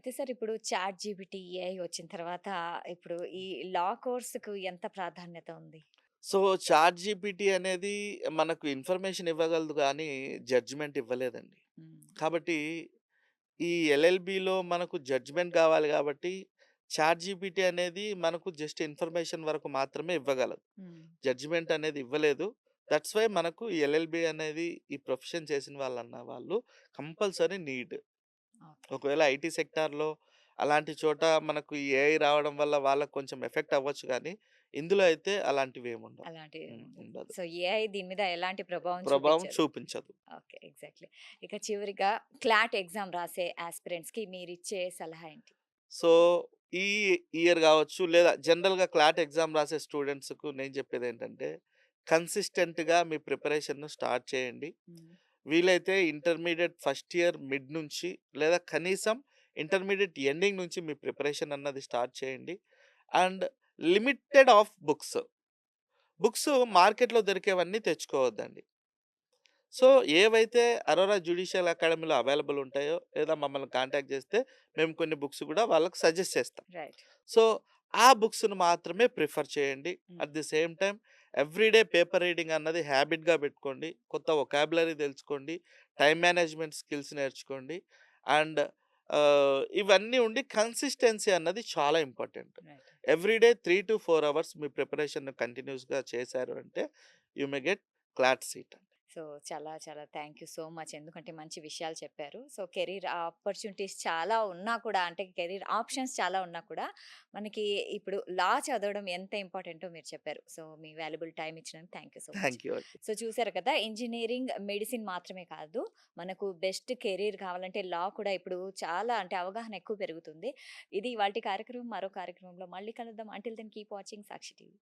అయితే సార్ ఇప్పుడు chat GPT, AI వచ్చిన తర్వాత ఇప్పుడు ఈ లా కోర్స్‌కు ఎంత ప్రాధాన్యత ఉంది? సో, చాట్ జీపీటీ అనేది మనకు ఇన్ఫర్మేషన్ ఇవ్వగలదు గానీ, జడ్జ్‌మెంట్ ఇవ్వలేదండి. హ్మ్. కాబట్టి ఈ ఎల్ఎల్‌బిలో మనకు జడ్జ్‌మెంట్ గావాలి గాబట్టి, చాట్ జీపీటీ అనేది మనకు జస్ట్ ఇన్ఫర్మేషన్ వరకు మాత్రమే ఇవ్వగలదు. హ్మ్. జడ్జ్‌మెంట్ అనేది ఇవ్వలేదు. దట్స్ వై మనకు ఈ ఎల్ఎల్‌బి అనేది ఈ ప్రొఫెషన్ చేసిన వాళ్ళన్న వాళ్ళు కంపల్సరీ నీడ్. ఓకే. ఒకవేళ ఐటీ సెక్టార్‌లో అలాంటి చోట మనకు ఈ ఏఐ రావడం వల్ల వాళ్ళకి కొంచెం ఎఫెక్ట్ అవ్వచ్చు గానీ, ఇందులో అయితే అలాంటివేముండవు. అలాంటివేముండదు. ఉండదు. సో, ఏఐ దీని మీద ఎలాంటి ప్రభావం ప్రభావం చూపించదు. చూపించదు. ఓకే. ఎగ్జాక్ట్‌లీ. ఇక చివరిగా క్లాట్ ఎగ్జామ్ రాసే యాస్పిరెంట్స్‌కి మీరిచ్చే సలహా ఏంటి? సో, ఈ ఇయర్ గావచ్చు, లేదా జనరల్‌గా క్లాట్ ఎగ్జామ్ రాసే స్టూడెంట్స్‌కు నేను చెప్పేదేంటంటే, కన్సిస్టెంట్‌గా మీ ప్రిపరేషన్‌ను స్టార్ట్ చేయండి. హ్మ్. వీలైతే ఇంటర్మీడియేట్ ఫస్ట్ ఇయర్ మిడ్ నుంచి, లేదా కనీసం ఇంటర్మీడియేట్ ఎండింగ్ నుంచి మీ ప్రిపరేషన్ అన్నది స్టార్ట్ చేయండి. And limited of books. Books మార్కెట్‌లో దొరికేవన్నీ తెచ్చుకోవద్దండి. సో, ఏవైతే అరోరా జ్యుడిషియల్ అకాడమీలో అవైలబుల్ ఉంటాయో, లేదా మమ్మల్ని కాంటాక్ట్ చేస్తే మేము కొన్ని బుక్స్ గూడా వాళ్ళకి సజెస్ట్ చేస్తాం. రైట్. సో, ఆ బుక్స్‌ని మాత్రమే ప్రిఫర్ చేయండి. హ్మ్. At the same time everyday paper reading అన్నది హ్యాబిట్‌గా పెట్టుకోండి. కొత్త వొకాబులరీ తెలుసుకోండి. టైమ్ మేనేజ్‌మెంట్ స్కిల్స్ నేర్చుకోండి. అండ్ ఇవన్నీ ఉండి కన్సిస్టెన్సీ అన్నది చాలా ఇంపార్టెంట్. రైట్. ఎవ్రీడే 3-4 అవర్స్ మీ ప్రిపరేషన్‌ని కంటిన్యూస్‌గా చేశారు అంటే you may get clot seat. So, చాలా చాలా థ్యాంక్ యూ సో మచ్. ఎందుకంటే మంచి విషయాలు చెప్పారు. సో, కెరీర్ ఆపర్చునిటీస్ చాలా ఉన్నా కూడా అంటే కెరీర్ ఆప్షన్స్ చాలా ఉన్నా కూడా మనకి ఇప్పుడు లా చదవడం ఎంత ఇంపార్టెంటో మీరు చెప్పారు. సో, మీ వాల్యుబుల్ టైమ్ ఇచ్చినందుకు thank you so much. Thank you అండి. సో, చూసారు కదా! ఇంజినీరింగ్, మెడిసిన్ మాత్రమే కాదు. మనకు బెస్ట్ కెరీర్ కావాలంటే లా కూడా ఇప్పుడు చాలా అంటే అవగాహన ఎక్కువ పెరుగుతుంది. ఇది ఇవాల్టి కార్యక్రమం. మరో కార్యక్రమంలో మళ్ళీ కలుద్దాం. అంటిల్ దెన్ కీప్ వాచింగ్ సాక్షి టీవీ.